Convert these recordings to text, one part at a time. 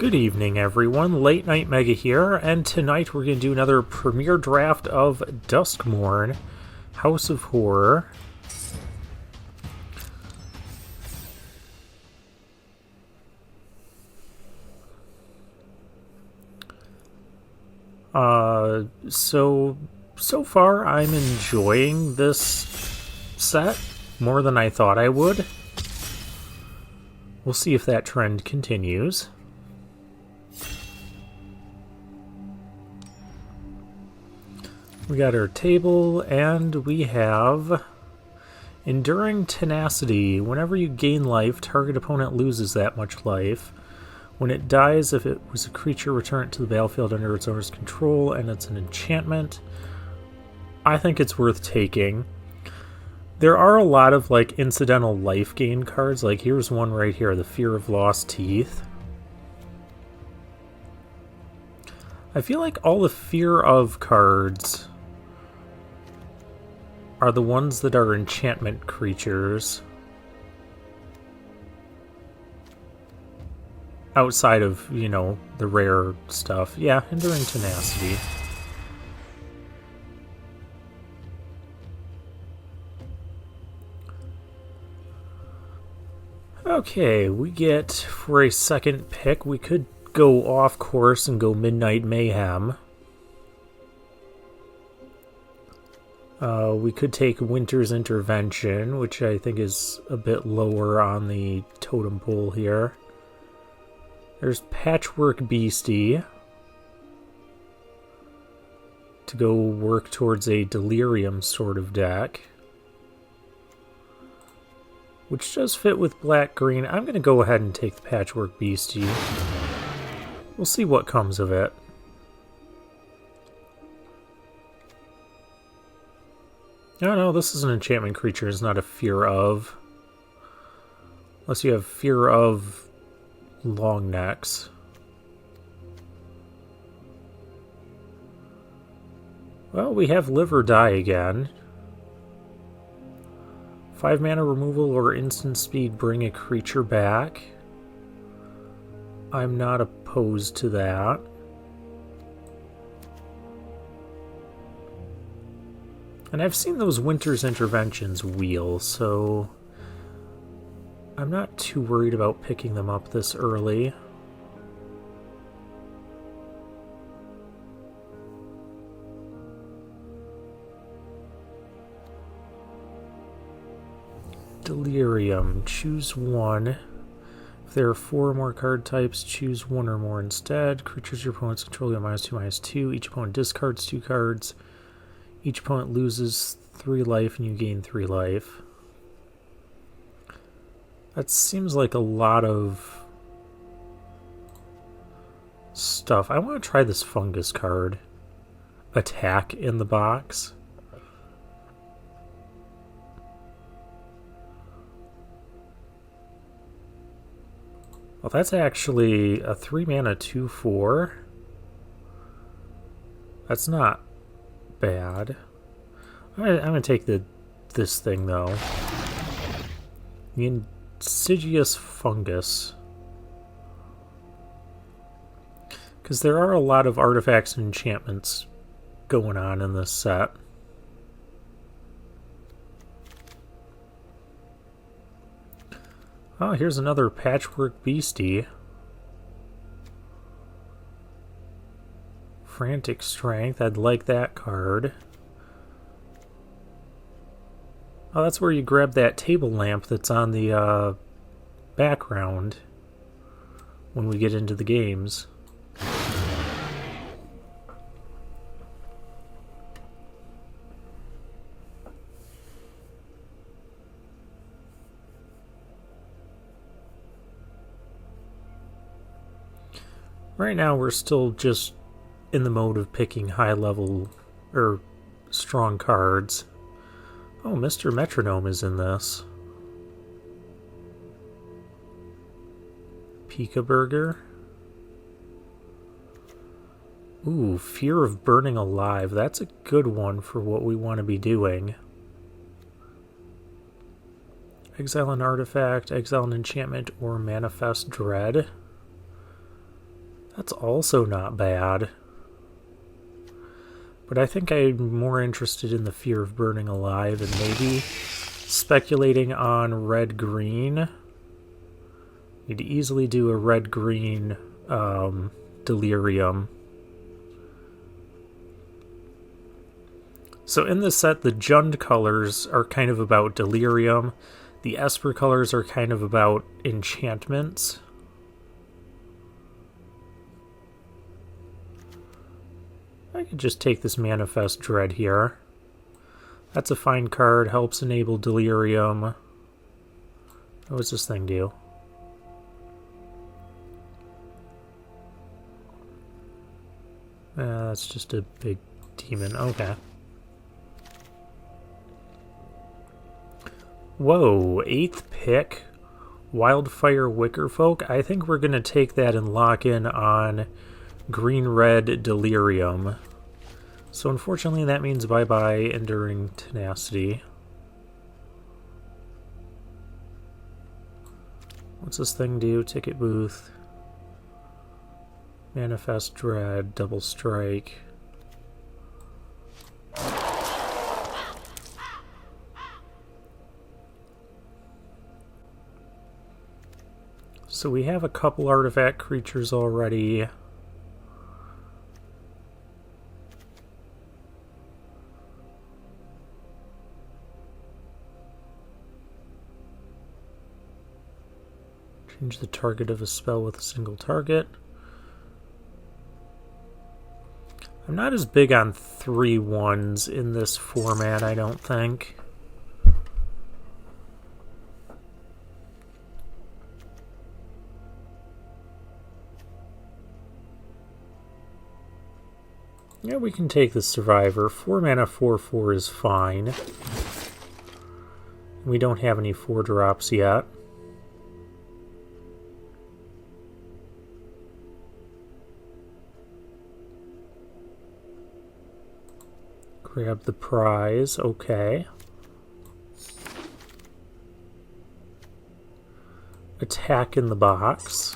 Good evening, everyone. Late Night Mega here, and tonight we're going to do another premiere draft of Duskmourn, House of Horror. So far I'm enjoying this set more than I thought I would. We'll see if that trend continues. We got our table, and we have Enduring Tenacity. Whenever you gain life, target opponent loses that much life. When it dies, if it was a creature, return it to the battlefield under its owner's control, and it's an enchantment. I think it's worth taking. There are a lot of incidental life gain cards. Like here's one right here, the Fear of Lost Teeth. I feel like all the Fear of cards are the ones that are enchantment creatures. Outside of, the rare stuff. Yeah, Enduring Tenacity. Okay, we get, for a second pick, we could go off course and go Midnight Mayhem. We could take Winter's Intervention, which I think is a bit lower on the totem pole here. There's Patchwork Beastie to go work towards a Delirium sort of deck, which does fit with black-green. I'm going to go ahead and take the Patchwork Beastie. We'll see what comes of it. No, this is an enchantment creature. It's not a Fear of. Unless you have Fear of long necks. Well, we have Live or Die again. 5 mana removal or instant speed, bring a creature back. I'm not opposed to that. And I've seen those Winter's Interventions wheel, so I'm not too worried about picking them up this early. Delirium. Choose one. If there are 4 or more card types, choose 1 or more instead. Creatures your opponents control get -2/-2. Each opponent discards 2 cards. Each opponent loses 3 life and you gain 3 life. That seems like a lot of stuff. I want to try this fungus card. Attack in the box. Well, that's actually a 3 mana 2/4. That's not bad. I'm gonna take this thing though. The Insidious Fungus. Because there are a lot of artifacts and enchantments going on in this set. Oh, here's another Patchwork Beastie. Frantic Strength, I'd like that card. Oh, that's where you grab that table lamp that's on the background when we get into the games. Right now we're still just in the mode of picking high level or strong cards. Oh, Mr. Metronome is in this. Pika Burger. Ooh, Fear of Burning Alive. That's a good one for what we want to be doing. Exile an artifact, exile an enchantment, or manifest dread. That's also not bad. But I think I'm more interested in the Fear of Burning Alive and maybe speculating on red-green. You'd easily do a red-green Delirium. So in this set, the Jund colors are kind of about Delirium. The Esper colors are kind of about enchantments. I could just take this Manifest Dread here. That's a fine card, helps enable Delirium. What does this thing do? That's just a big demon. Okay. Whoa, 8th pick. Wildfire Wickerfolk. I think we're going to take that and lock in on green-red Delirium. So unfortunately that means bye-bye Enduring Tenacity. What's this thing do? Ticket Booth. Manifest Dread, Double Strike. So we have a couple artifact creatures already. Change the target of a spell with a single target. I'm not as big on 3/1s in this format, I don't think. Yeah, we can take the Survivor. 4 mana 4/4 is fine. We don't have any 4-drops yet. Grab the prize, okay. Attack in the box.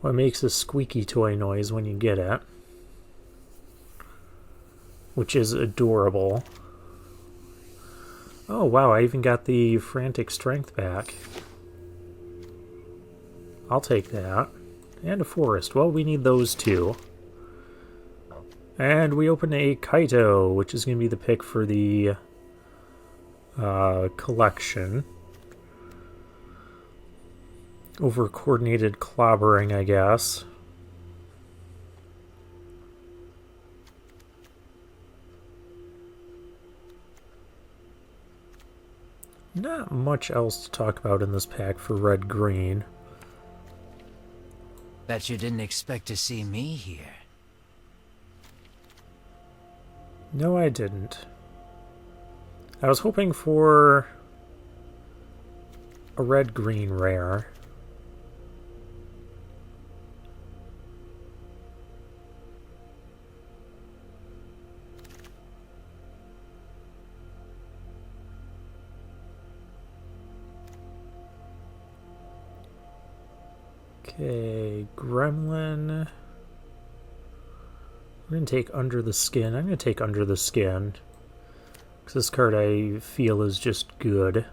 What makes a squeaky toy noise when you get it? Which is adorable. Oh wow, I even got the Frantic Strength back. I'll take that. And a Forest. Well, we need those two. And we open a Kaito, which is going to be the pick for the collection. Over-coordinated clobbering, I guess. Not much else to talk about in this pack for red-green. Bet you didn't expect to see me here. No, I didn't. I was hoping for a red-green rare. Okay, Gremlin. We're going to take Under the Skin. I'm going to take Under the Skin, because this card I feel is just good.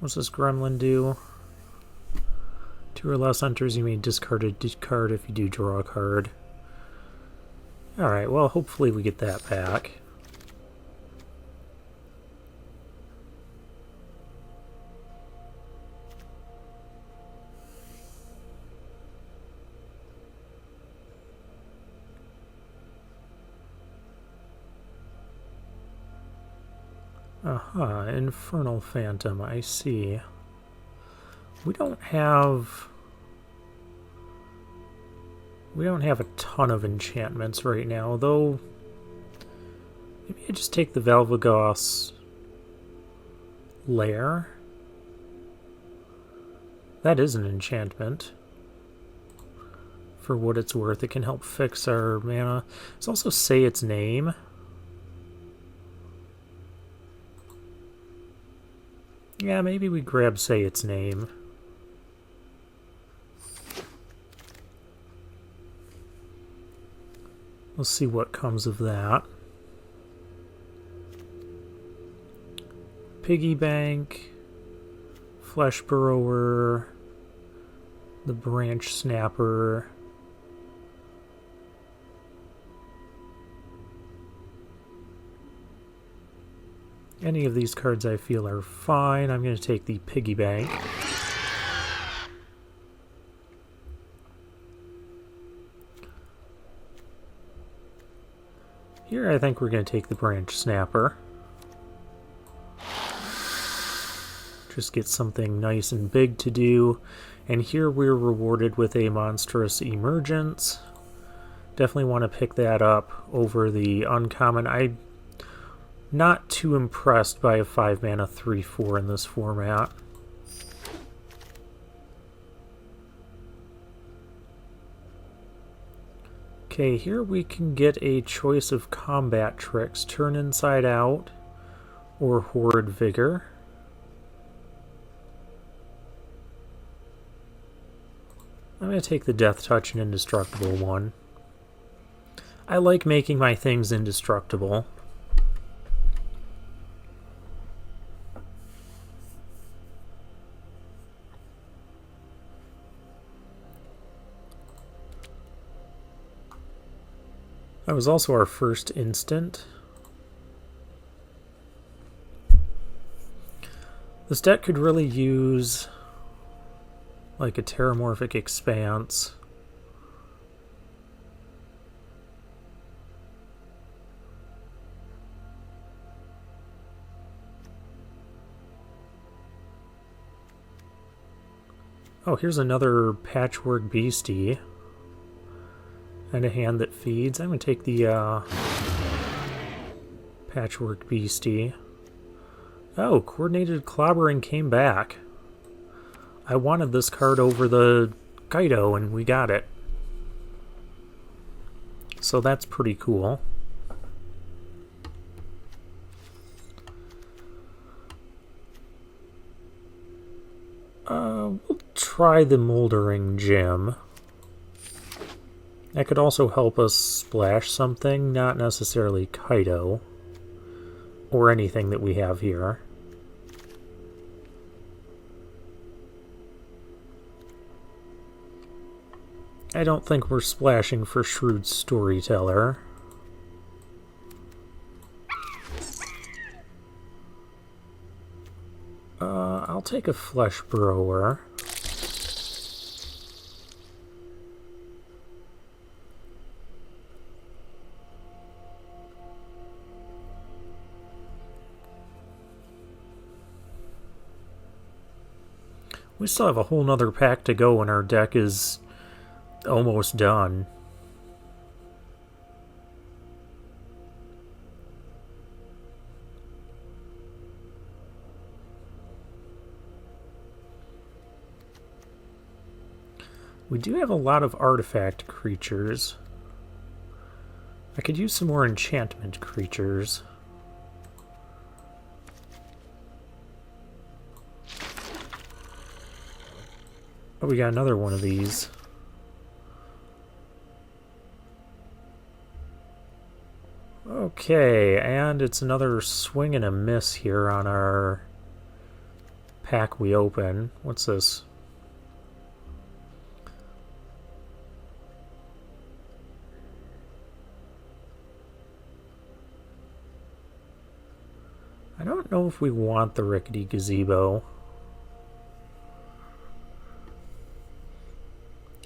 What's this Gremlin do? 2 or less enters, you may discard a card if you do draw a card. Alright, well, hopefully we get that back. Aha, Infernal Phantom, I see. We don't have a ton of enchantments right now, though maybe I just take the Valvagos Lair. That is an enchantment. For what it's worth, it can help fix our mana. Let's also say its name. Yeah, maybe we grab Say Its Name. We'll see what comes of that. Piggy Bank, Flesh Burrower, the Branch Snapper. Any of these cards I feel are fine. I'm going to take the Piggy Bank. Here I think we're going to take the Branch Snapper. Just get something nice and big to do. And here we're rewarded with a Monstrous Emergence. Definitely want to pick that up over the uncommon. I'm not too impressed by a 5-mana 3/4 in this format. Okay, here we can get a choice of combat tricks. Turn Inside Out or Horrid Vigor. I'm going to take the Death Touch and Indestructible one. I like making my things indestructible. That was also our first instant. This deck could really use like a Terramorphic Expanse. Oh, here's another Patchwork Beastie. And a hand that feeds. I'm going to take the Patchwork Beastie. Oh, Coordinated Clobbering came back. I wanted this card over the Kaido, and we got it. So that's pretty cool. We'll try the Moldering Gem. That could also help us splash something, not necessarily Kaido, or anything that we have here. I don't think we're splashing for Shrewd Storyteller. I'll take a Flesh Burrower. We still have a whole nother pack to go and our deck is almost done. We do have a lot of artifact creatures. I could use some more enchantment creatures. Oh, we got another one of these. Okay, and it's another swing and a miss here on our pack we open. What's this? I don't know if we want the Rickety Gazebo.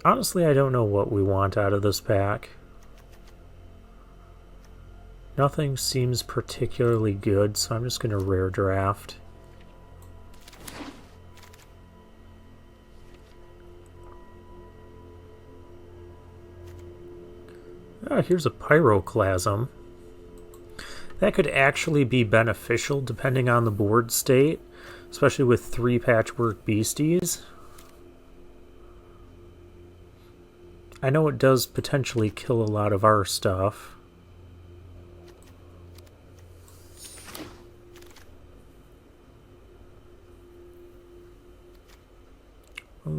Honestly, I don't know what we want out of this pack. Nothing seems particularly good, so I'm just going to rare draft. Oh, here's a Pyroclasm. That could actually be beneficial depending on the board state, especially with 3 Patchwork Beasties. I know it does potentially kill a lot of our stuff.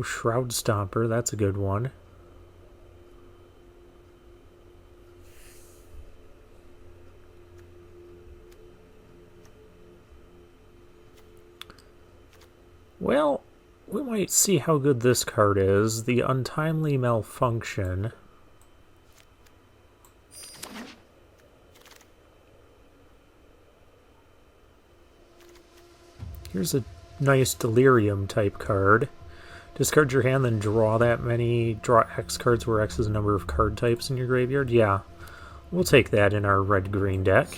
Ooh, Shroud Stomper, that's a good one. Well, we might see how good this card is. The Untimely Malfunction. Here's a nice Delirium type card. Discard your hand, then draw that many. Draw X cards where X is the number of card types in your graveyard. Yeah, we'll take that in our red-green deck.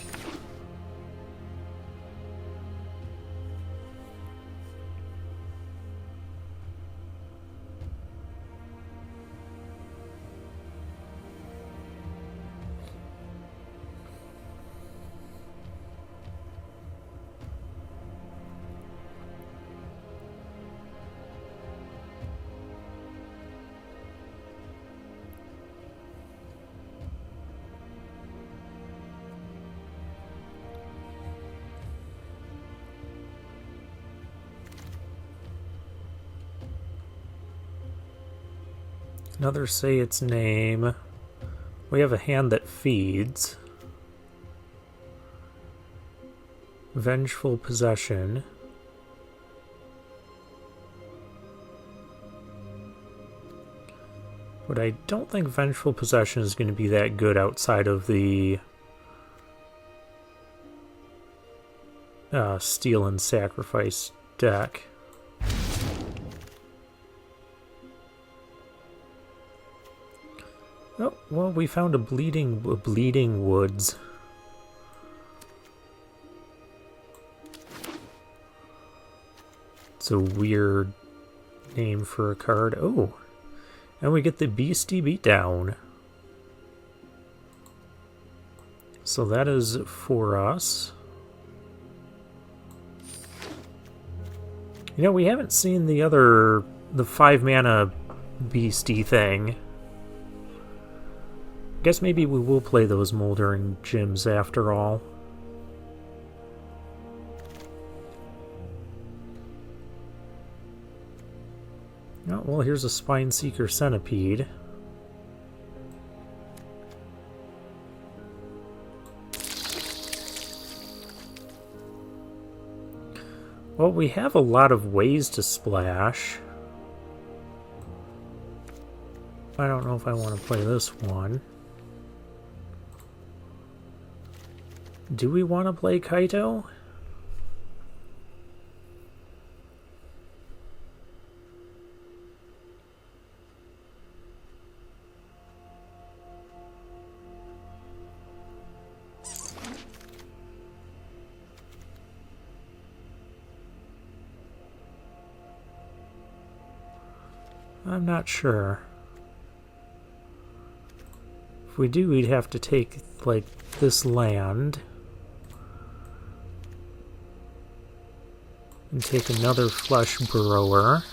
Another say its name. We have a hand that feeds. Vengeful Possession. But I don't think Vengeful Possession is going to be that good outside of the Steal and Sacrifice deck. Oh, well, we found a bleeding woods. It's a weird name for a card. Oh, and we get the Beastie Beatdown. So that is for us. You know, we haven't seen the 5-mana Beastie thing. Guess maybe we will play those Moldering Gems after all. Oh, well, here's a Spineseeker Centipede. Well, we have a lot of ways to splash. I don't know if I want to play this one. Do we want to play Kaito? I'm not sure. If we do, we'd have to take, like, this land. And take another Flesh Burrower.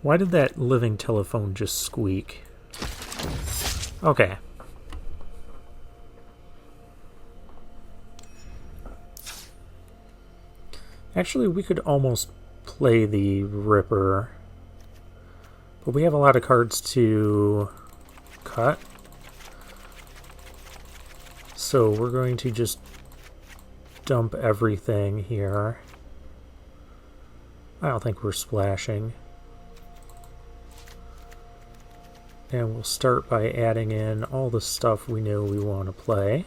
Why did that living telephone just squeak? Okay. Actually, we could almost play the Ripper. But we have a lot of cards to cut. So we're going to just dump everything here. I don't think we're splashing. And we'll start by adding in all the stuff we know we want to play.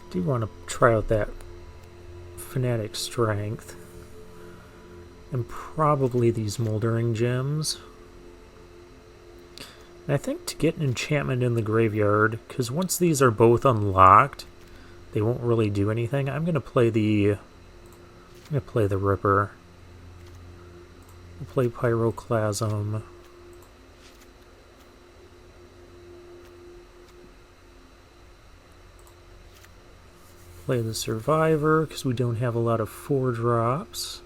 Do want to try out that Fanatic Strength. And probably these Moldering Gems. And I think to get an enchantment in the graveyard, because once these are both unlocked, they won't really do anything. I'm gonna play the Ripper. We'll play Pyroclasm. play the Survivor because we don't have a lot of 4-drops.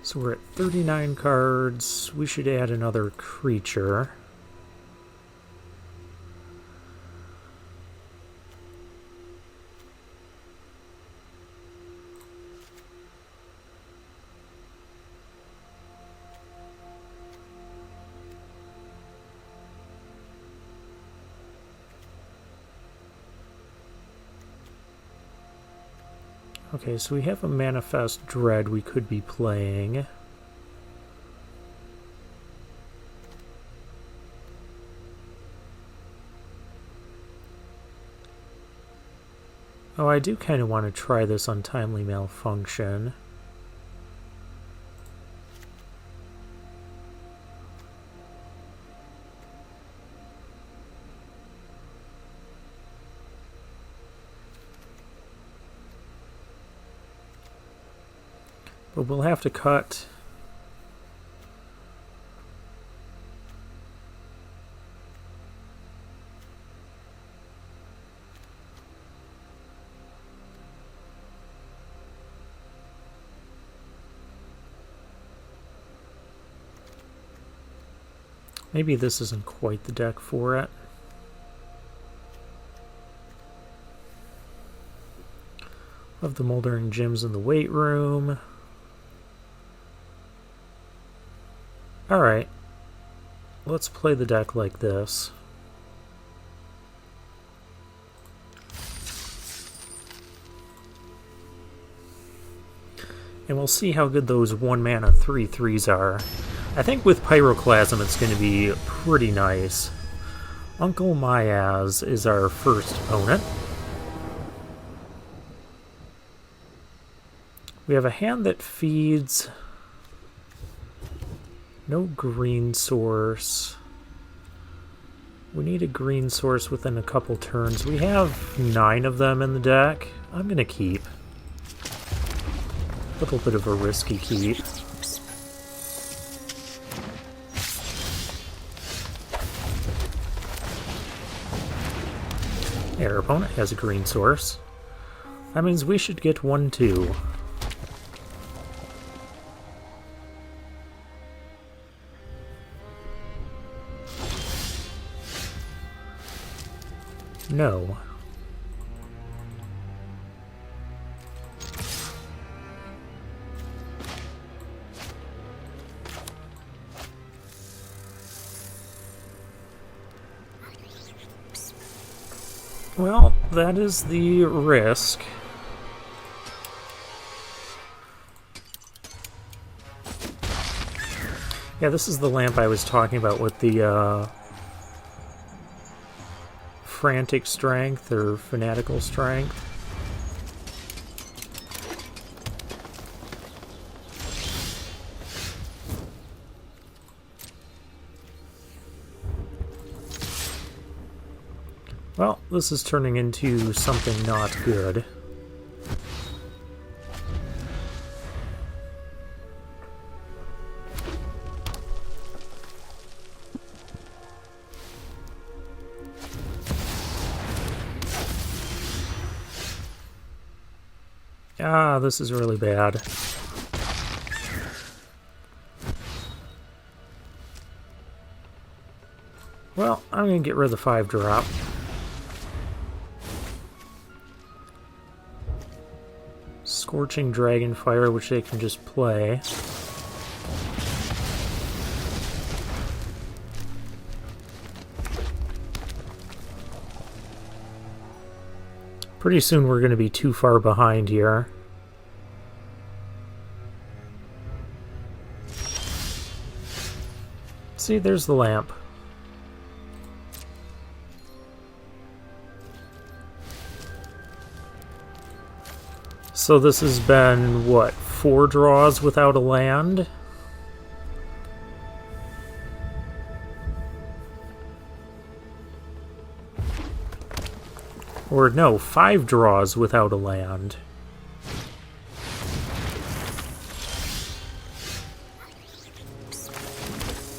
So we're at 39 cards. We should add another creature. Okay, so we have a Manifest Dread we could be playing. Oh, I do kind of want to try this Untimely Malfunction. But we'll have to cut. Maybe this isn't quite the deck for it. Of the Moldering Gyms in the weight room. Alright, let's play the deck like this. And we'll see how good those 1-mana 3/3s are. I think with Pyroclasm it's going to be pretty nice. Uncle Myaz is our first opponent. We have a hand that feeds... No green source. We need a green source within a couple turns. We have 9 of them in the deck. I'm going to keep. A little bit of a risky keep. Our opponent has a green source. That means we should get 1 too. No. Well, that is the risk. Yeah, this is the lamp I was talking about with the Frantic Strength or Fanatical Strength. Well, this is turning into something not good. Ah, this is really bad. Well, I'm going to get rid of the 5-drop. Scorching Dragonfire, which they can just play. Pretty soon we're going to be too far behind here. See, there's the lamp. So this has been, what, 4 draws without a land? Or no, 5 draws without a land.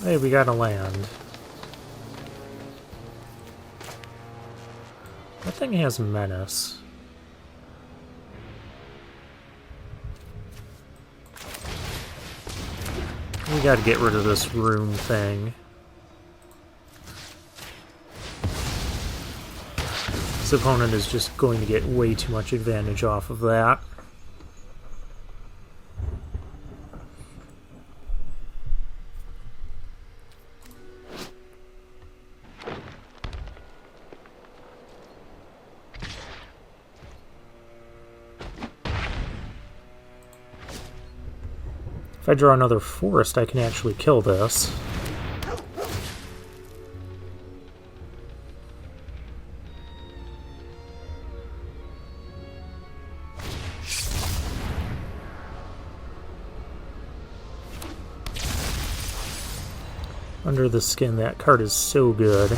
Hey, we got a land. That thing has menace. We gotta get rid of this rune thing. This opponent is just going to get way too much advantage off of that. If I draw another forest, I can actually kill this. Under the Skin, that card is so good.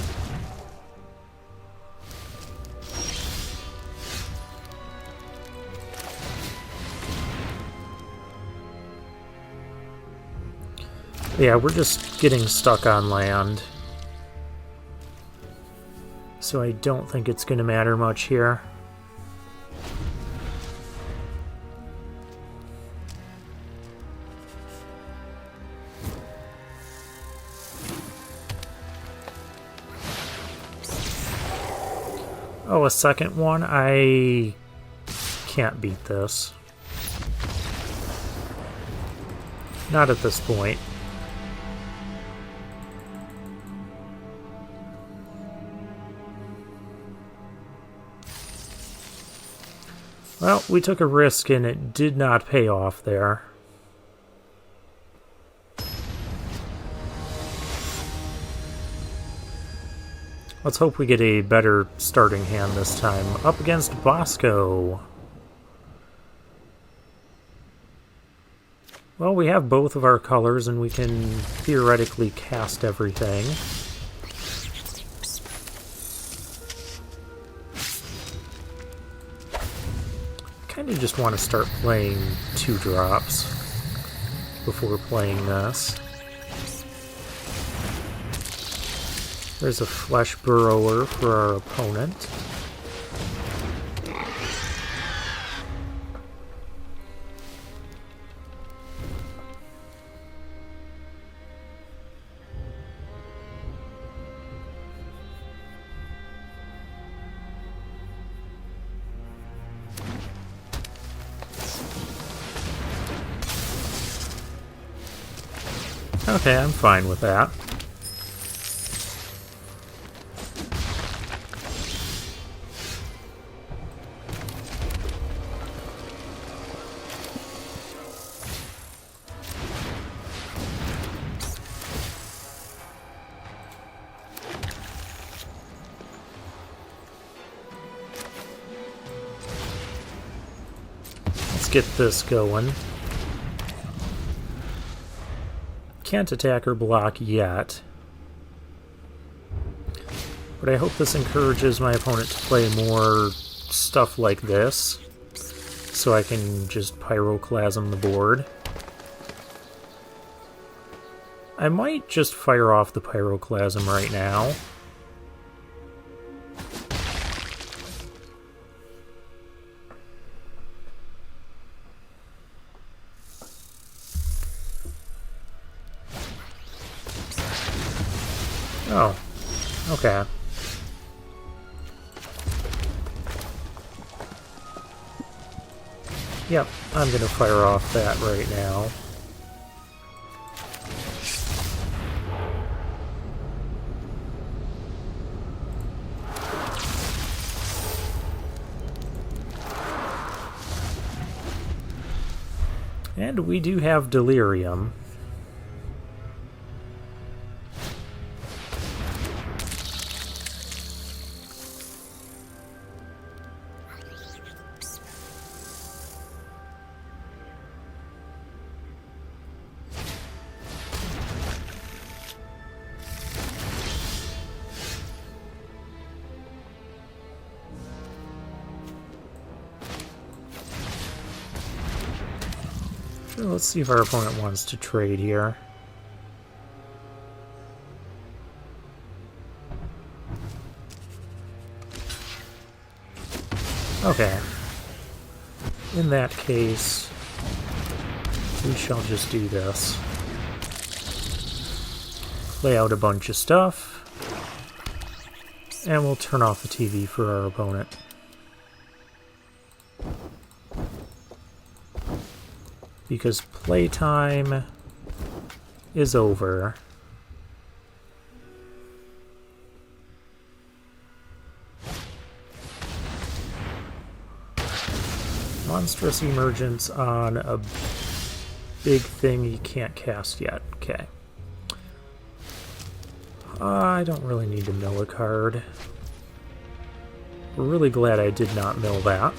Yeah, we're just getting stuck on land. So I don't think it's going to matter much here. Oh, a second one? I can't beat this. Not at this point. Well, we took a risk and it did not pay off there. Let's hope we get a better starting hand this time. Up against Bosco. Well, we have both of our colors and we can theoretically cast everything. I kind of just want to start playing 2-drops before playing this. There's a Flesh Burrower for our opponent. Okay, I'm fine with that. Let's get this going. Can't attack or block yet. But I hope this encourages my opponent to play more stuff like this, so I can just Pyroclasm the board. I might just fire off the Pyroclasm right now. Oh, okay. Yep, I'm gonna fire off that right now. And we do have Delirium. Let's see if our opponent wants to trade here. Okay. In that case, we shall just do this. Lay out a bunch of stuff. And we'll turn off the TV for our opponent. Because playtime is over. Monstrous Emergence on a big thing you can't cast yet. Okay. I don't really need to mill a card. We're really glad I did not mill that.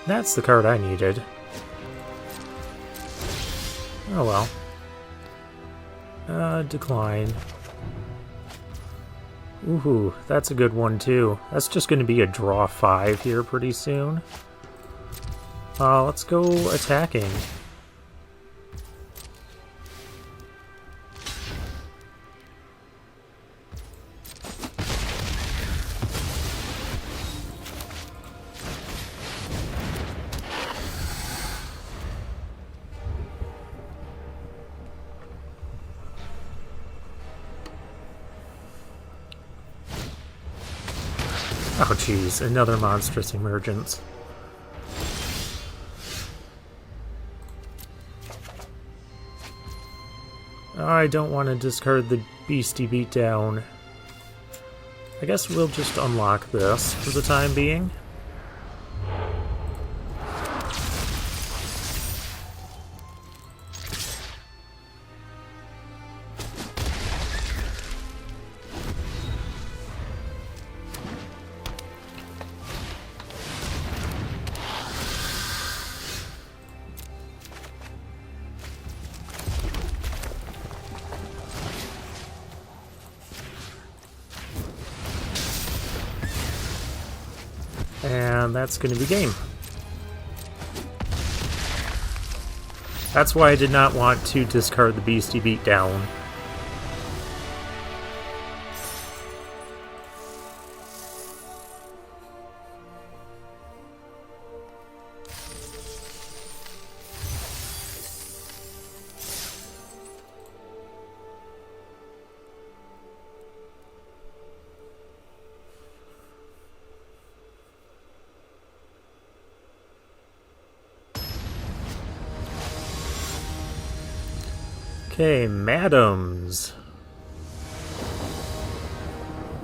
That's the card I needed. Oh well. Decline. Ooh, that's a good one too. That's just going to be a draw 5 here pretty soon. Let's go attacking. Oh jeez, another monstrous emergence. I don't want to discard the beastie beatdown. I guess we'll just unlock this for the time being. And that's going to be game. That's why I did not want to discard the beastie beatdown. Okay, Madams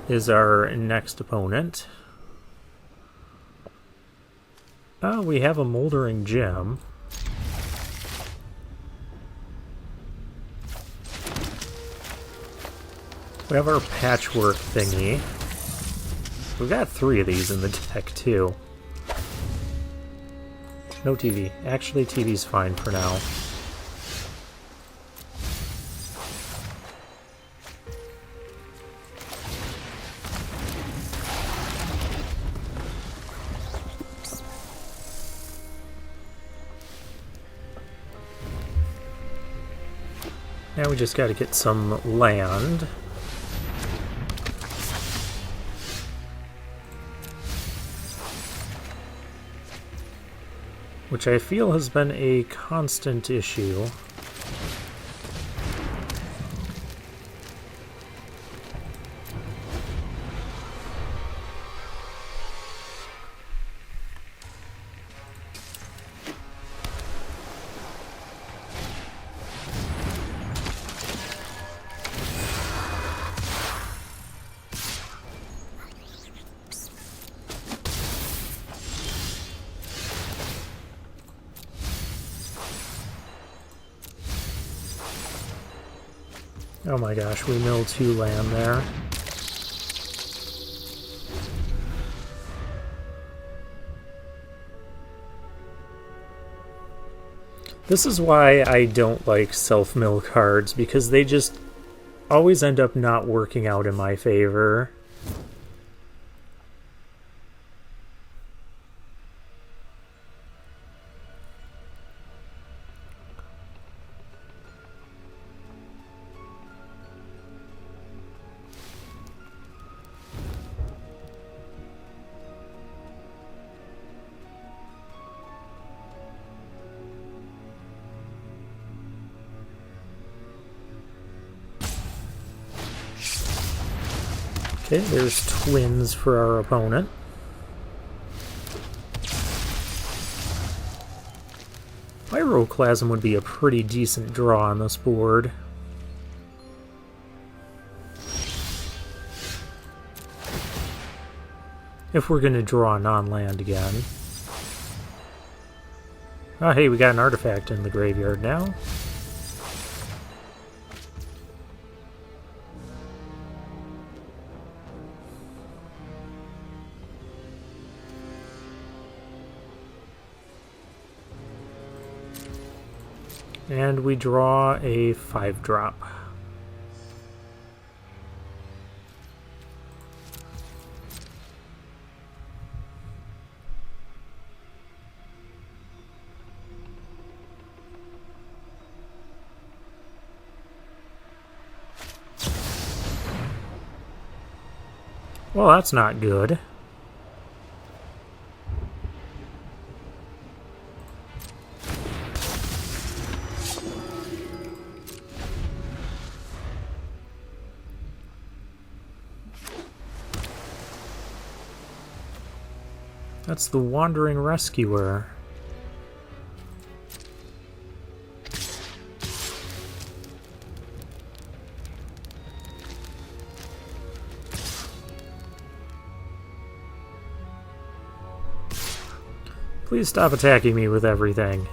is our next opponent. Oh, we have a Moldering Gem. We have our Patchwork thingy. We've got 3 of these in the deck, too. No TV. Actually, TV's fine for now. Now we just gotta get some land. Which I feel has been a constant issue. Oh my gosh, we milled 2 land there. This is why I don't like self-mill cards, because they just always end up not working out in my favor. Okay, there's twins for our opponent. Pyroclasm would be a pretty decent draw on this board. If we're going to draw non-land again. Oh, hey, we got an artifact in the graveyard now. And we draw a 5-drop. Well, that's not good. That's the Wandering Rescuer. Please stop attacking me with everything.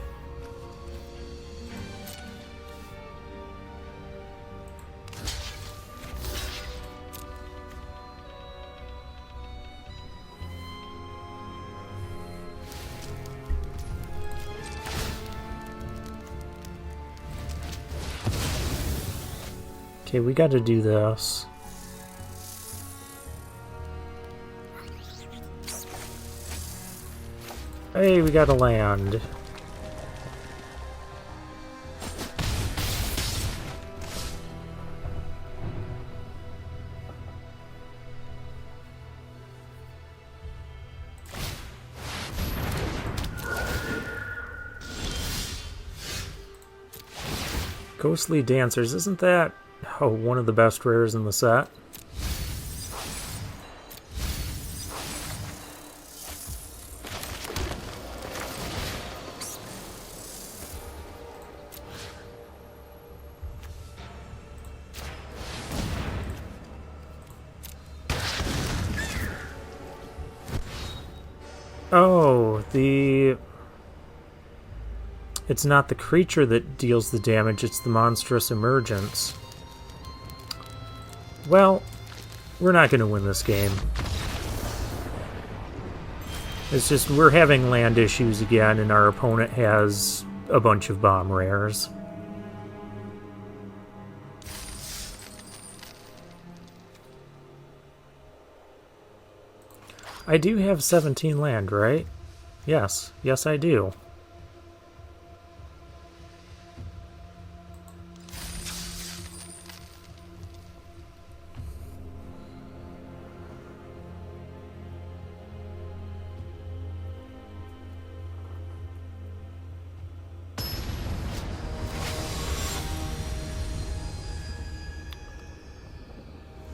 Okay, we got to do this. Hey, we got to land. Ghostly Dancers, isn't that one of the best rares in the set? Oh, it's not the creature that deals the damage, it's the monstrous emergence. Well, we're not going to win this game. It's just we're having land issues again, and our opponent has a bunch of bomb rares. I do have 17 land, right? Yes. Yes, I do.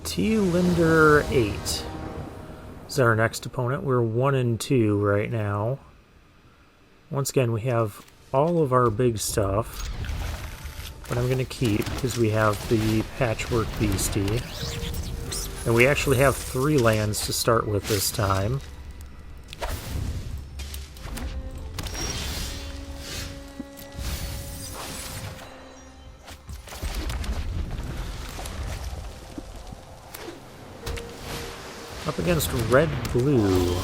T-Linder 8 is our next opponent. We're 1 and 2 right now. Once again, we have all of our big stuff, but I'm going to keep because we have the Patchwork Beastie. And we actually have 3 lands to start with this time. Up against red-blue.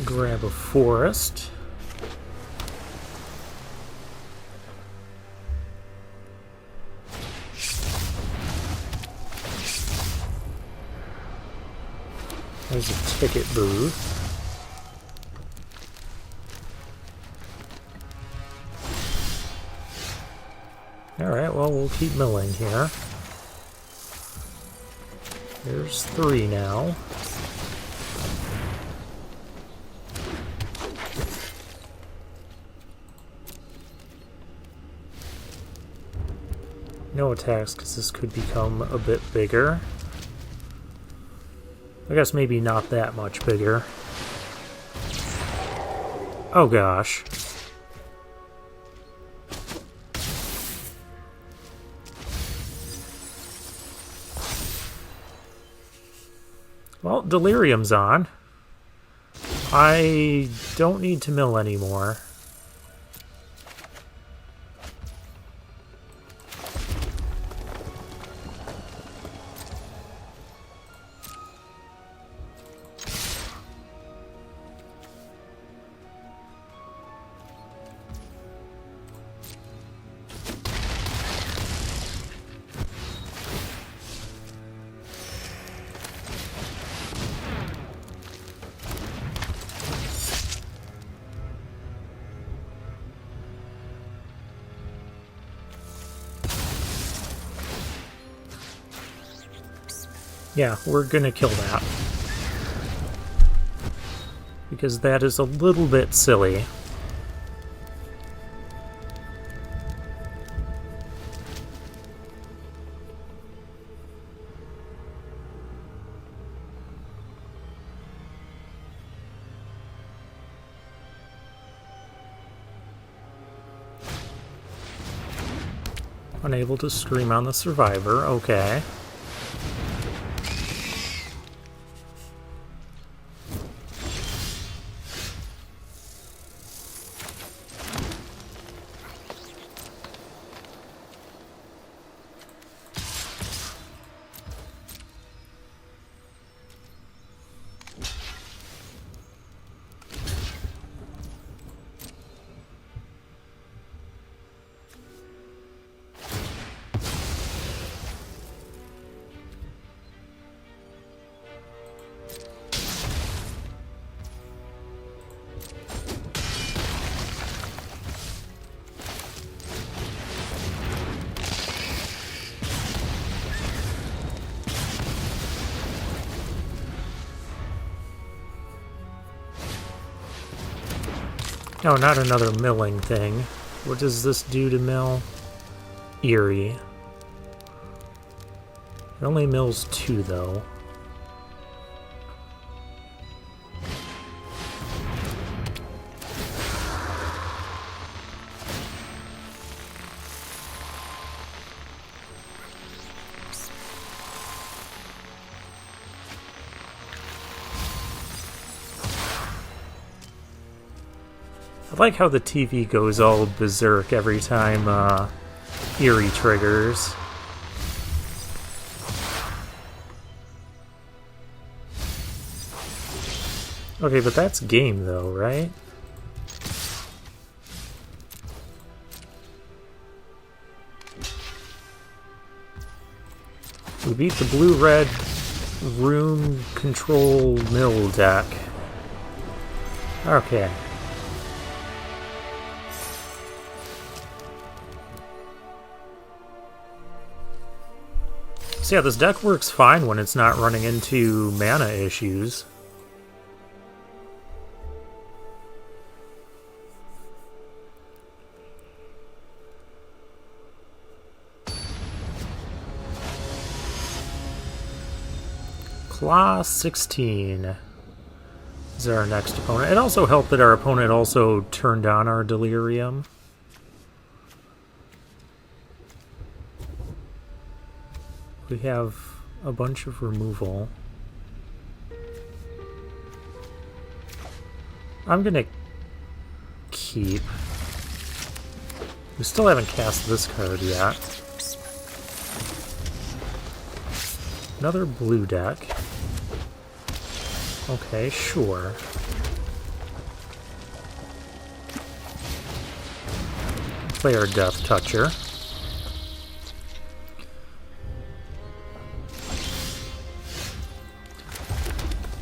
grab a forest. There's a ticket booth. Alright, well, we'll keep milling here. There's 3 now. No attacks, because this could become a bit bigger. I guess maybe not that much bigger. Oh gosh. Well, Delirium's on. I don't need to mill anymore. Yeah, we're gonna kill that. Because that is a little bit silly. Unable to stream on the survivor, okay. No, not another milling thing. What does this do to mill? Eerie. It only mills 2, though. I like how the TV goes all berserk every time Eerie triggers. Okay, but that's game though, right? We beat the blue-red room control mill deck. Okay. So yeah, this deck works fine when it's not running into mana issues. Claw 16 is our next opponent. It also helped that our opponent also turned on our Delirium. We have a bunch of removal. I'm gonna keep. We still haven't cast this card yet. Another blue deck. Okay, sure. Play our Death Toucher.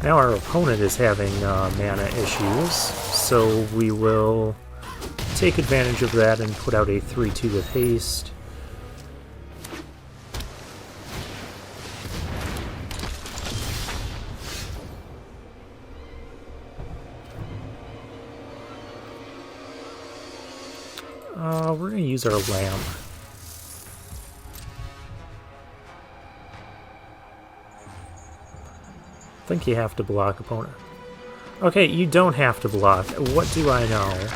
Now our opponent is having mana issues, so we will take advantage of that and put out a 3-2 with haste. We're going to use our lamp. I think you have to block, opponent. Okay, you don't have to block. What do I know?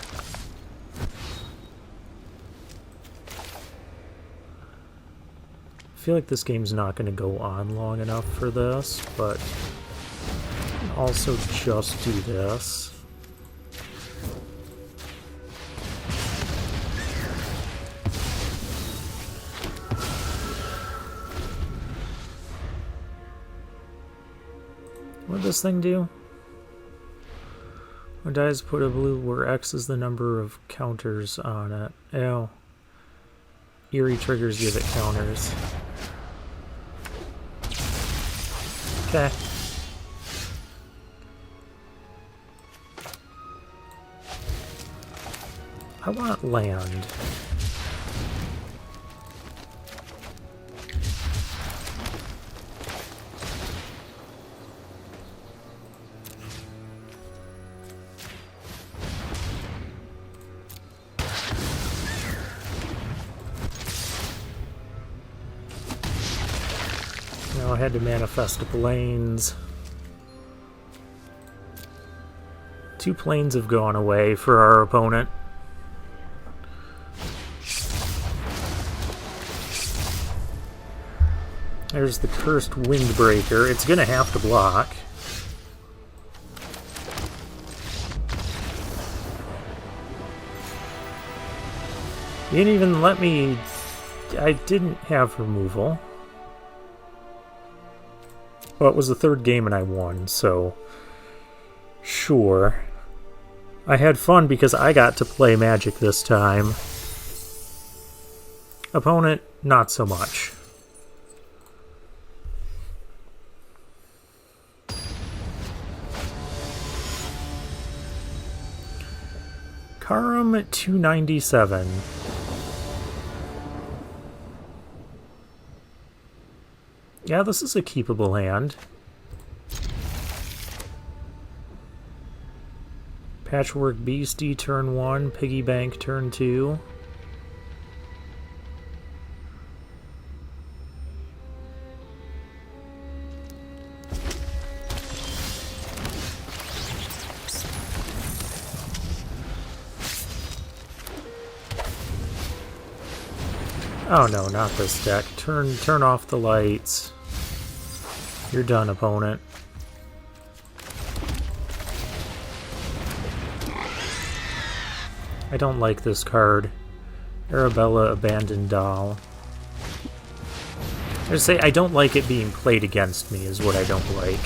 I feel like this game's not going to go on long enough for this, but also just do this. What did this thing do? When dies, put a blue where X is the number of counters on it. Ew. Eerie triggers give it counters. Okay. I want land. Now I had to manifest planes. 2 planes have gone away for our opponent. There's the Cursed Windbreaker. It's gonna have to block. You didn't even let me... I didn't have removal. Well, it was the 3rd game and I won, so... Sure. I had fun because I got to play Magic this time. Opponent, not so much. Karam 297. Yeah, this is a keepable hand. Patchwork Beastie turn 1, Piggy Bank turn 2. Oh no, not this deck. Turn off the lights. You're done, opponent. I don't like this card. Arabella Abandoned Doll. I just say I don't like it being played against me is what I don't like.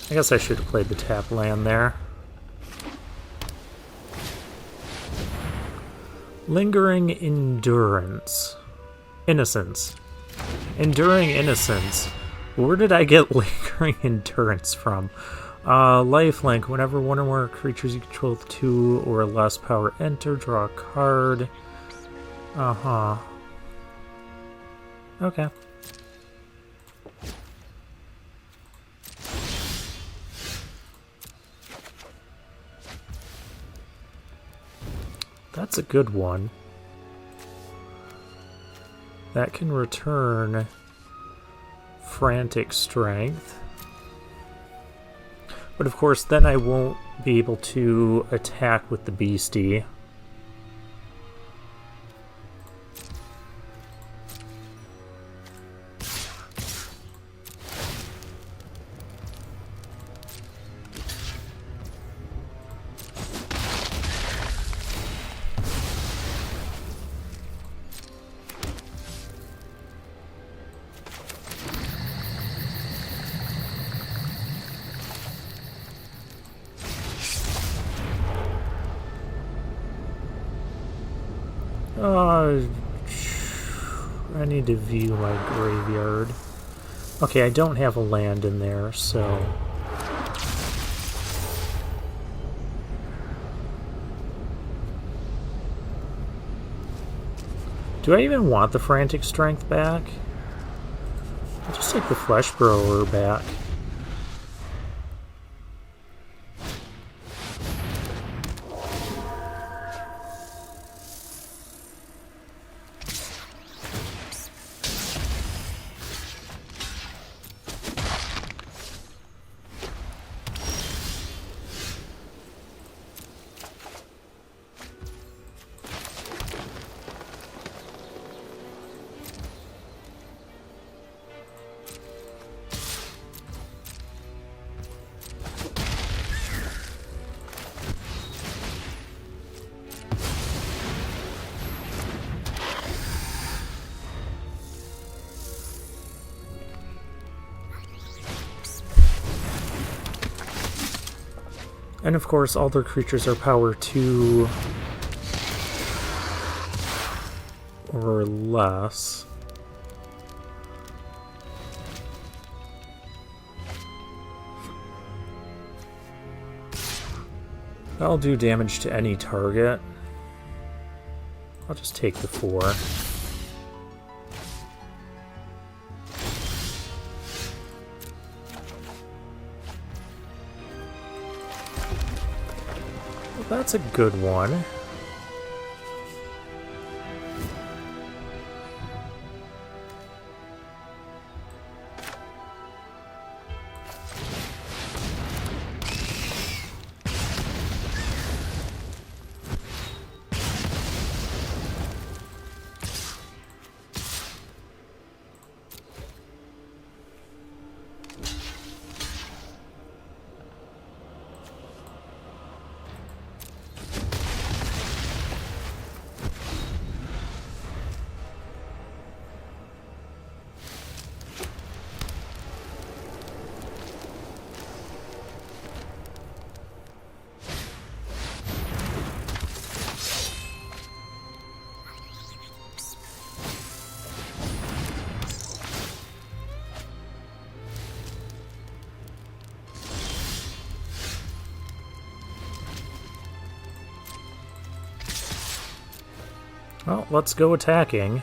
I guess I should have played the tap land there. Lingering Endurance. Innocence. Enduring Innocence. Where did I get Lingering Endurance from? Lifelink. Whenever one or more creatures you control with 2 or less power enter, draw a card. Uh-huh. Okay. That's a good one. That can return Frantic Strength. But of course, then I won't be able to attack with the Beastie. I need to view my graveyard. Okay, I don't have a land in there, so... Do I even want the Frantic Strength back? I'll just take the Flesh Burrower back. And of course, all their creatures are power 2 or less. I'll do damage to any target. I'll just take the 4. That's a good one. Well, let's go attacking.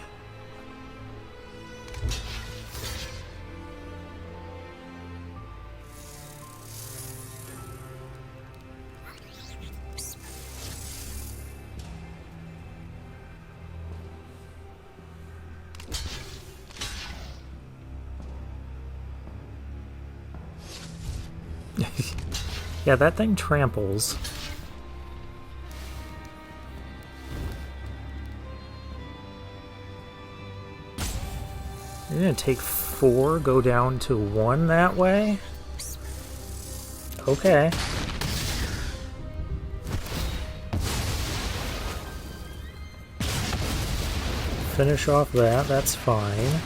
Yeah, that thing tramples. You're gonna take 4, go down to 1 that way? Okay. Finish off that, that's fine.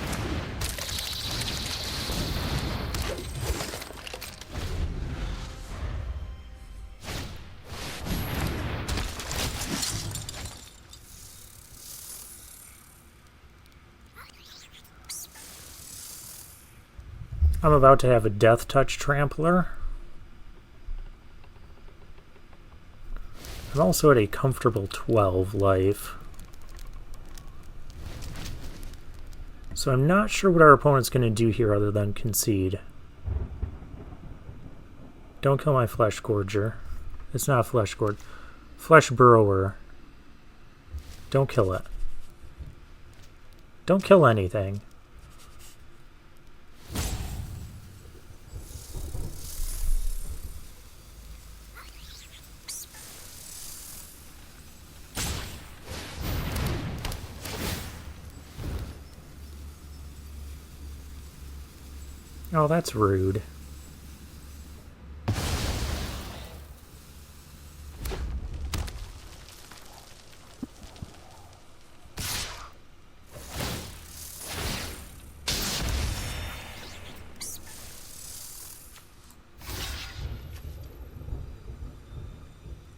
I'm about to have a Death Touch Trampler. I'm also at a comfortable 12 life. So I'm not sure what our opponent's going to do here other than concede. Don't kill my Flesh Gorger. It's not a Flesh Gorger. Flesh Burrower. Don't kill it. Don't kill anything. Oh, that's rude.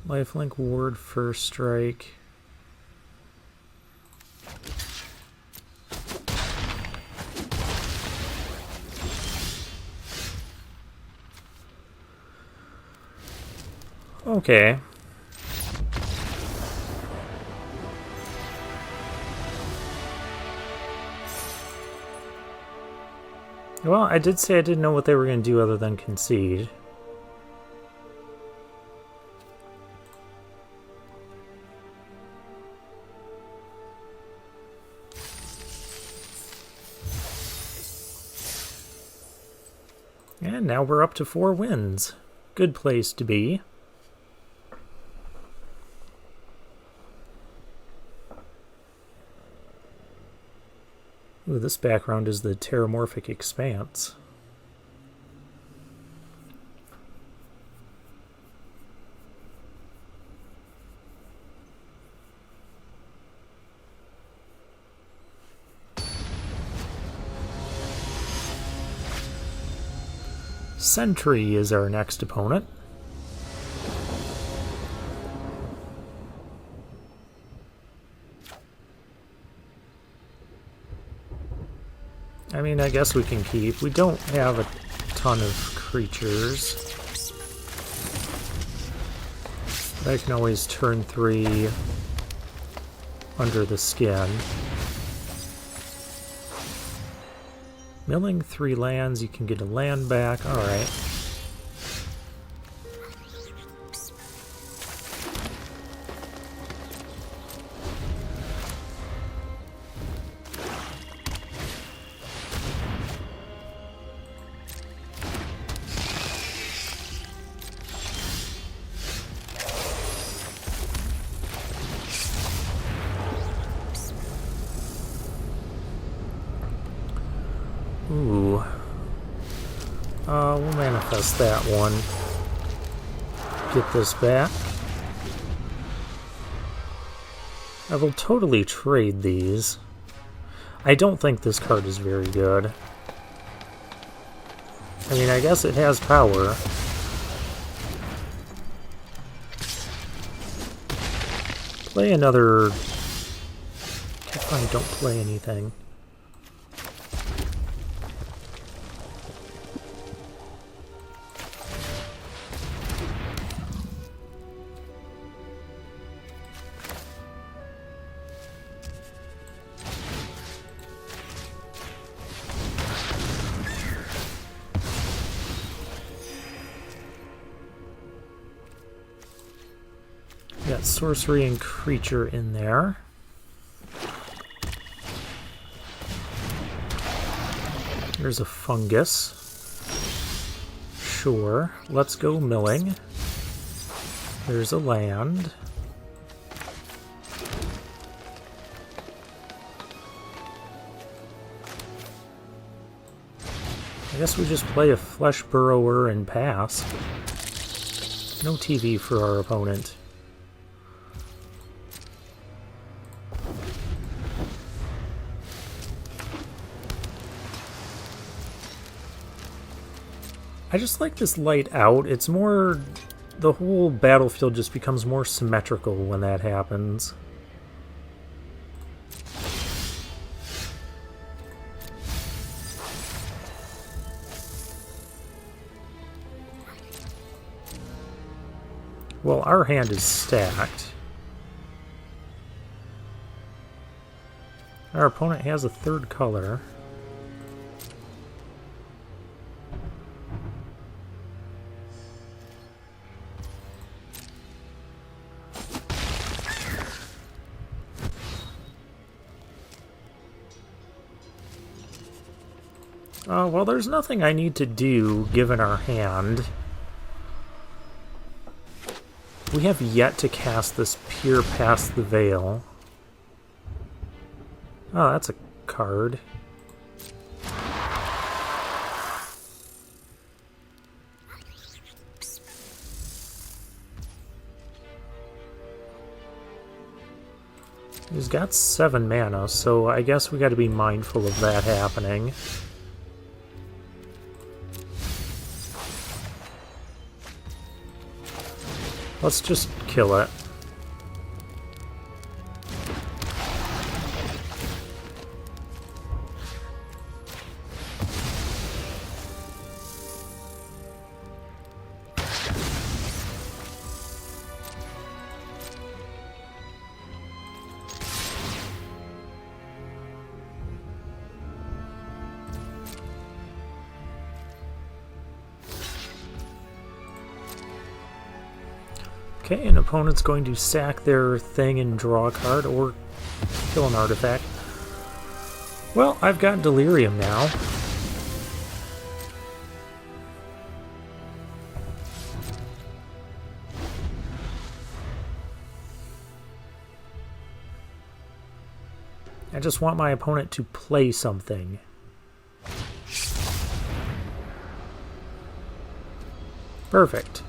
Lifelink Ward First Strike. Okay. Well, I did say I didn't know what they were going to do other than concede. And now we're up to 4 wins. Good place to be. Ooh, this background is the terramorphic expanse. Sentry is our next opponent. I mean, I guess we can keep. We don't have a ton of creatures. But I can always turn 3 under the skin. Milling 3 lands, you can get a land back. Alright. Ooh. We'll manifest that one. Get this back. I will totally trade these. I don't think this card is very good. I mean, I guess it has power. Play another... Okay, fine, don't play anything. Got sorcery and creature in there. There's a fungus. Sure, let's go milling. There's a land. I guess we just play a flesh burrower and pass. No TV for our opponent. I just like this light out. It's more... the whole battlefield just becomes more symmetrical when that happens. Well, our hand is stacked. Our opponent has a 3rd color. Well, there's nothing I need to do, given our hand. We have yet to cast this Peer Past the Veil. Oh, that's a card. He's got 7 mana, so I guess we gotta be mindful of that happening. Let's just kill it. Okay, an opponent's going to sack their thing and draw a card, or kill an artifact. Well, I've got Delirium now. I just want my opponent to play something. Perfect.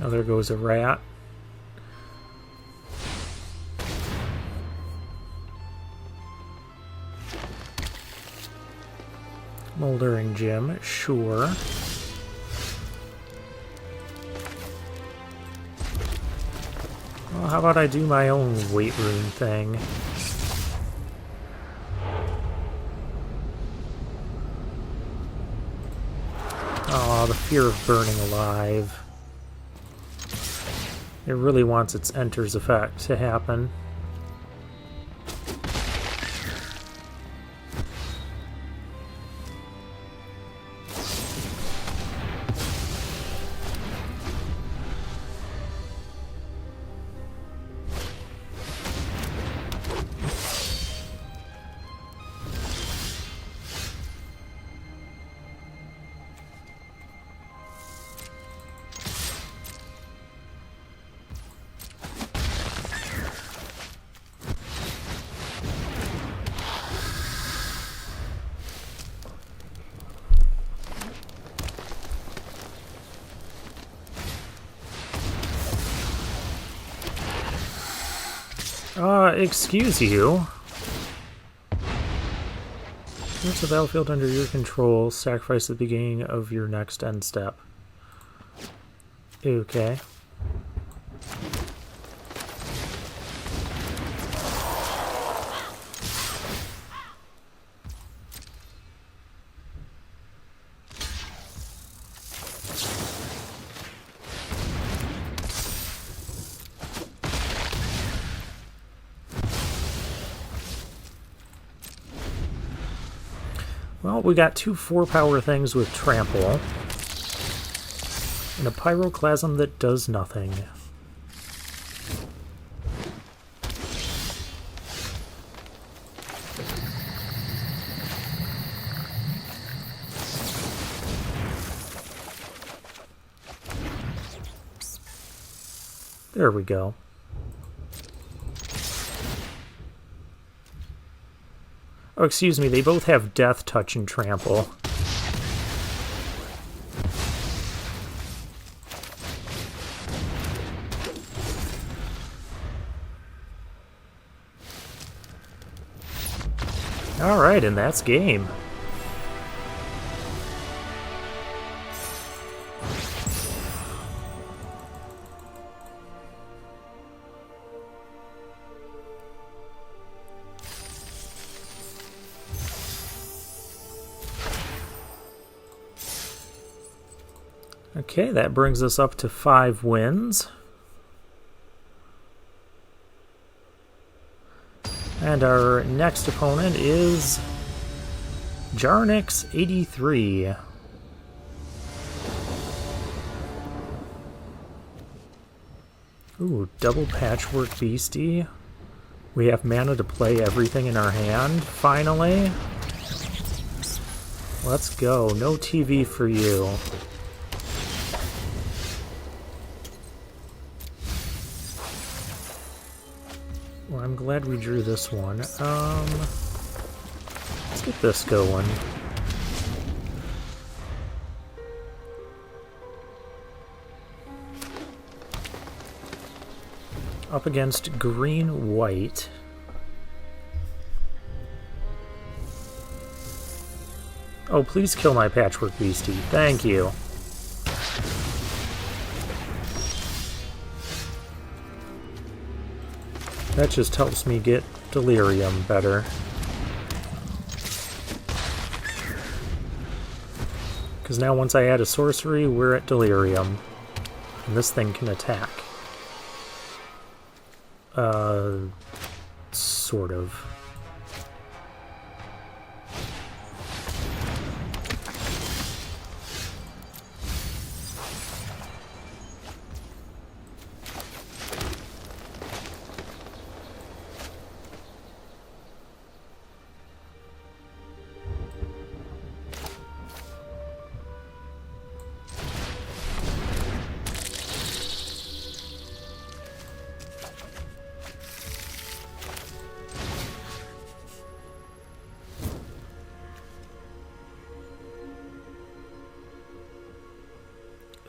Oh, there goes a rat. Moldering Gem, sure. Well, how about I do my own weight rune thing? Oh, the fear of burning alive. It really wants its Enter's effect to happen. Excuse you. Here's the battlefield under your control. Sacrifice at the beginning of your next end step. Okay. Well, we got two 4-power things with Trample, and a Pyroclasm that does nothing. There we go. Oh, excuse me, they both have Death Touch and Trample. Alright, and that's game. Okay, that brings us up to 5 wins. And our next opponent is Jarnix83. Ooh, double Patchwork Beastie. We have mana to play everything in our hand, finally. Let's go. No TV for you. Well, I'm glad we drew this one. Let's get this going. Up against green-white. Oh, please kill my Patchwork Beastie. Thank you. That just helps me get Delirium better. Because now once I add a sorcery, we're at Delirium. And this thing can attack. Sort of.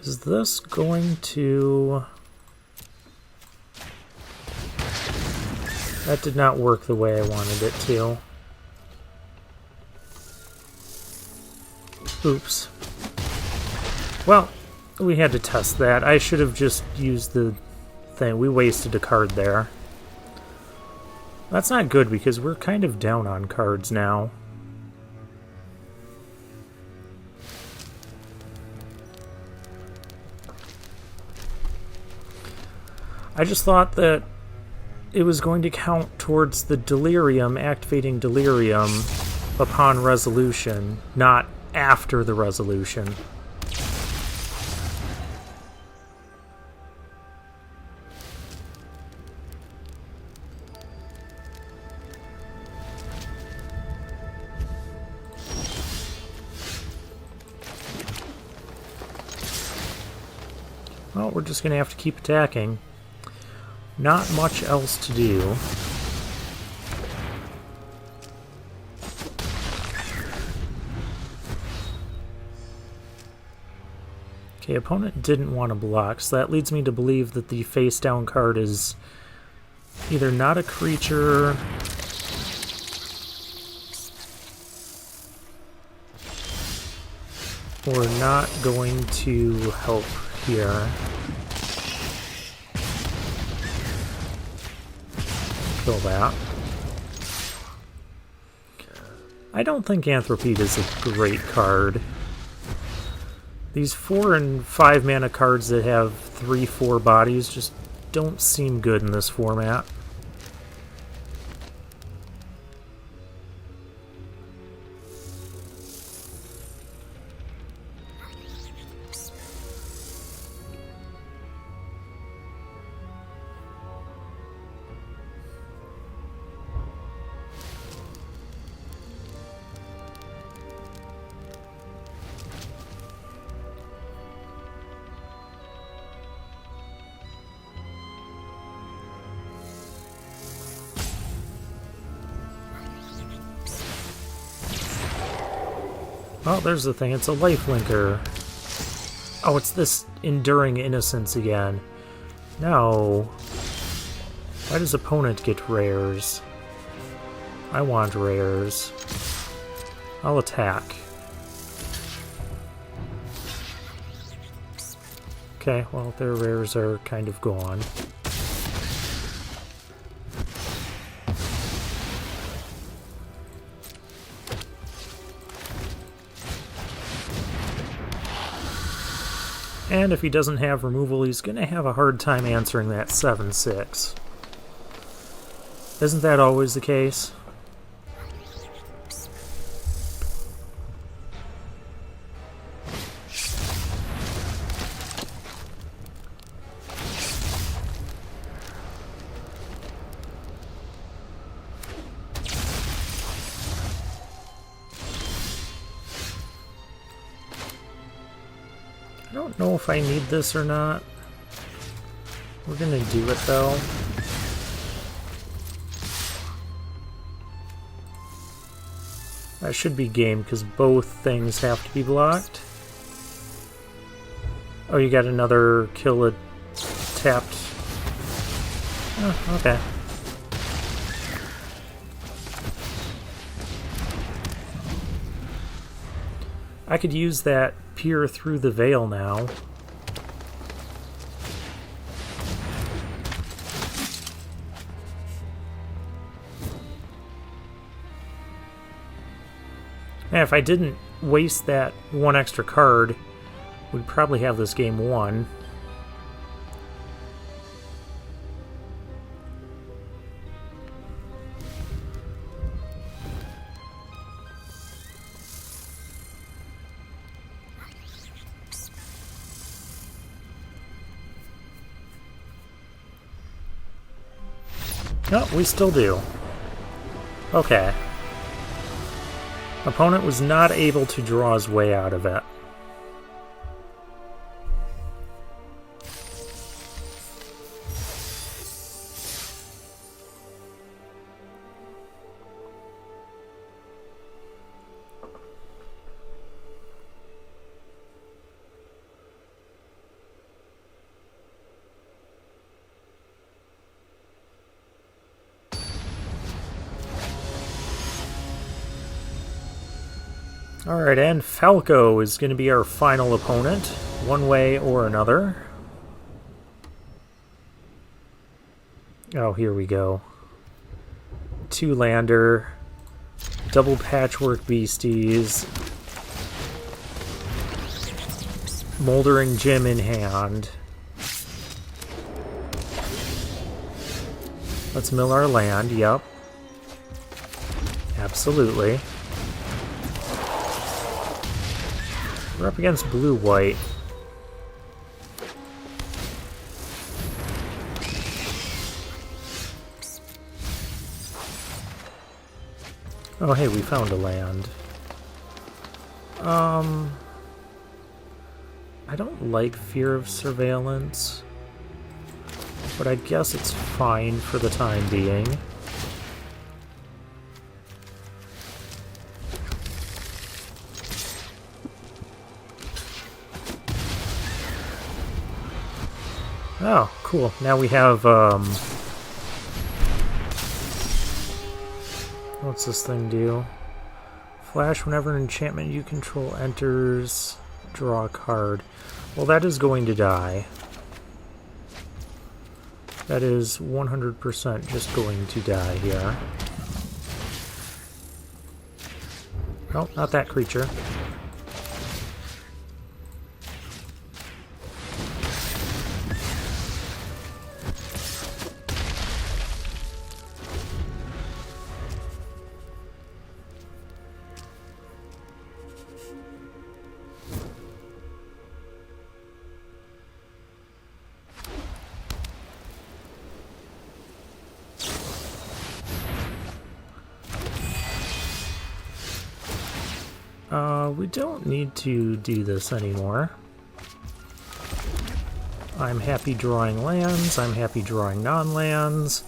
Is this going to... That did not work the way I wanted it to. Oops. Well, we had to test that. I should have just used the thing. We wasted a card there. That's not good because we're kind of down on cards now. I just thought that it was going to count towards the Delirium, activating Delirium upon resolution, not after the resolution. Well, we're just going to have to keep attacking. Not much else to do. Okay, opponent didn't want to block, so that leads me to believe that the face-down card is either not a creature or not going to help here. Kill that. I don't think Anthropede is a great card. These 4 and 5 mana cards that have 3/4 bodies just don't seem good in this format. Oh, there's the thing. It's a lifelinker. Oh, it's this Enduring Innocence again. No. Why does opponent get rares? I want rares. I'll attack. Okay, well, their rares are kind of gone. And if he doesn't have removal, he's going to have a hard time answering that 7/6. Isn't that always the case? I don't know if I need this or not. We're gonna do it though. That should be game because both things have to be blocked. Oh, you got another kill it tapped. Oh, okay. I could use that peer through the veil now. And if I didn't waste that one extra card, we'd probably have this game won. No, we still do. Okay. Opponent was not able to draw his way out of it. Alright, and Falco is going to be our final opponent, one way or another. Oh, here we go. 2-lander, double patchwork beasties, Moldering Gem in hand. Let's mill our land, yep. Absolutely. We're up against blue-white. Oh, hey, we found a land. I don't like Fear of Surveillance, but I guess it's fine for the time being. Oh, cool. Now we have, what's this thing do? Flash whenever an enchantment you control enters, draw a card. Well, that is going to die. That is 100% just going to die here. No, not that creature. We don't need to do this anymore. I'm happy drawing lands, I'm happy drawing non-lands.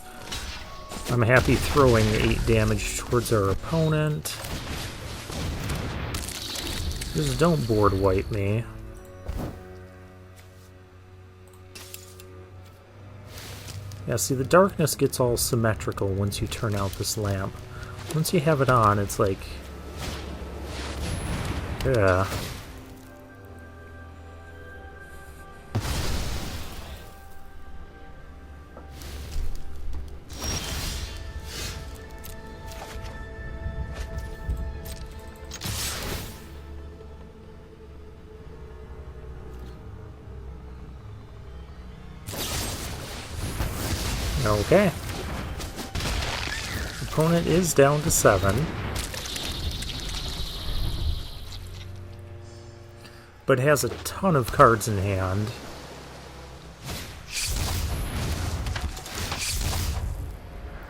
I'm happy throwing 8 damage towards our opponent. Just don't board wipe me. Yeah, see, the darkness gets all symmetrical once you turn out this lamp. Once you have it on, it's like... yeah. Okay. Opponent is down to 7. But has a ton of cards in hand.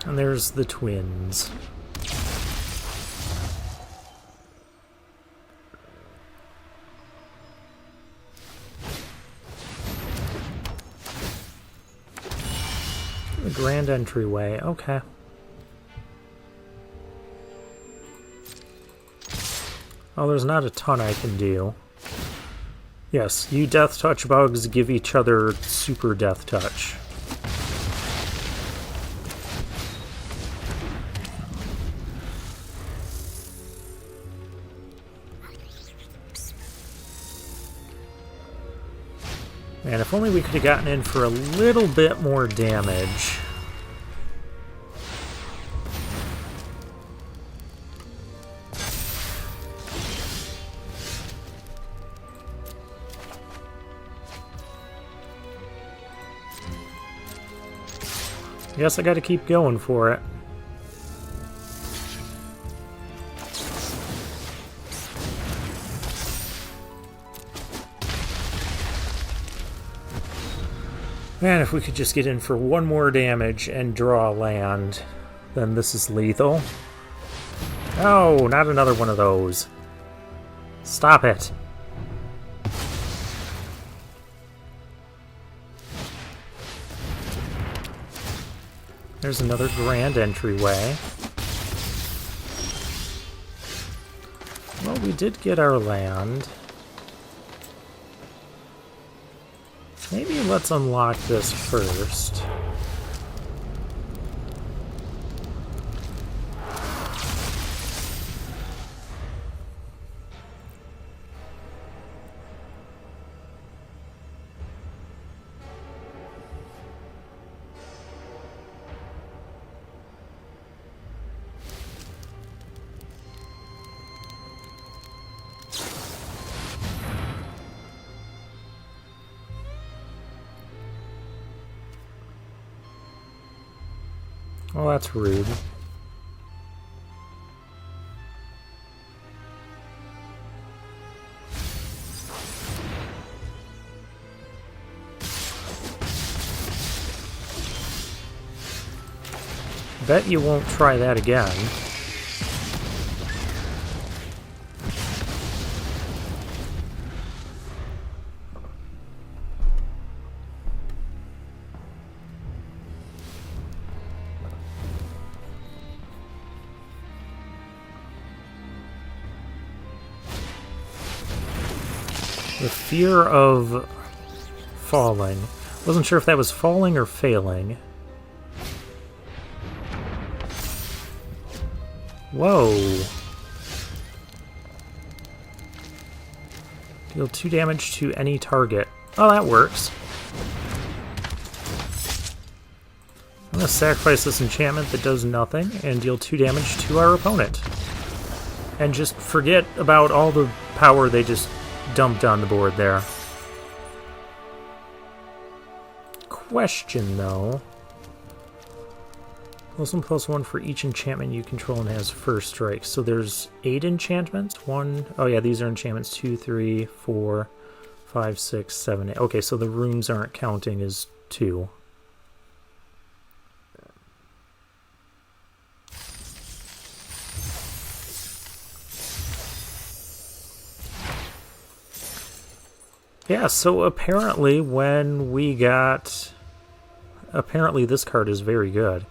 And there's the twins. The grand entryway, okay. Oh, there's not a ton I can do. Yes, you Death Touch bugs give each other super Death Touch. Man, if only we could have gotten in for a little bit more damage. guess I gotta keep going for it. Man, if we could just get in for one more damage and draw land, then this is lethal. Oh, not another one of those. Stop it. There's another grand entryway. Well, we did get our land. Maybe let's unlock this first. Well, that's rude. Bet you won't try that again. The fear of falling. Wasn't sure if that was falling or failing. Whoa. Deal 2 damage to any target. Oh, that works. I'm going to sacrifice this enchantment that does nothing and deal 2 damage to our opponent. And just forget about all the power they just dumped on the board there. Question, though. +1/+1 for each enchantment you control and has first strike. So there's 8 enchantments. Oh yeah, these are enchantments. 2, 3, 4, 5, 6, 7, 8. Okay, so the runes aren't counting as 2. Yeah, so apparently when we got... Apparently this card is very good.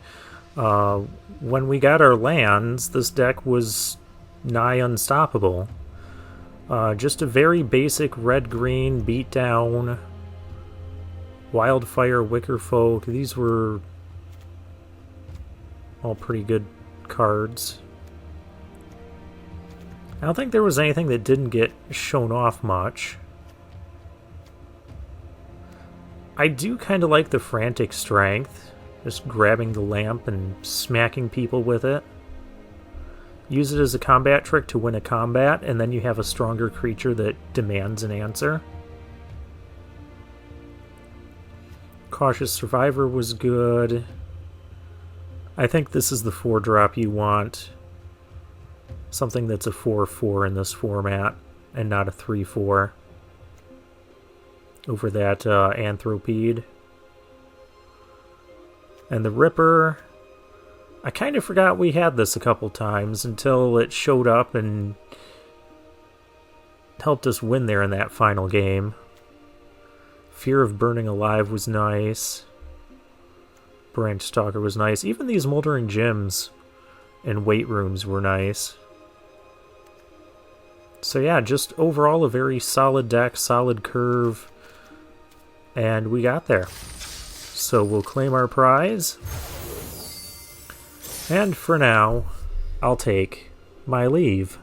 When we got our lands, this deck was nigh unstoppable. Just a very basic red-green beatdown, wildfire, wickerfolk. These were all pretty good cards. I don't think there was anything that didn't get shown off much. I do kind of like the frantic strength, just grabbing the lamp and smacking people with it. Use it as a combat trick to win a combat, and then you have a stronger creature that demands an answer. Cautious Survivor was good. I think this is the 4-drop you want. Something that's a 4/4 in this format, and not a 3/4. Over that Anthropede. And the Ripper, I kind of forgot we had this a couple times until it showed up and helped us win there in that final game. Fear of Burning Alive was nice. Branch Stalker was nice. Even these Moldering Gems and Weight Rooms were nice. So yeah, just overall a very solid deck, solid curve. And we got there. So we'll claim our prize. And for now, I'll take my leave.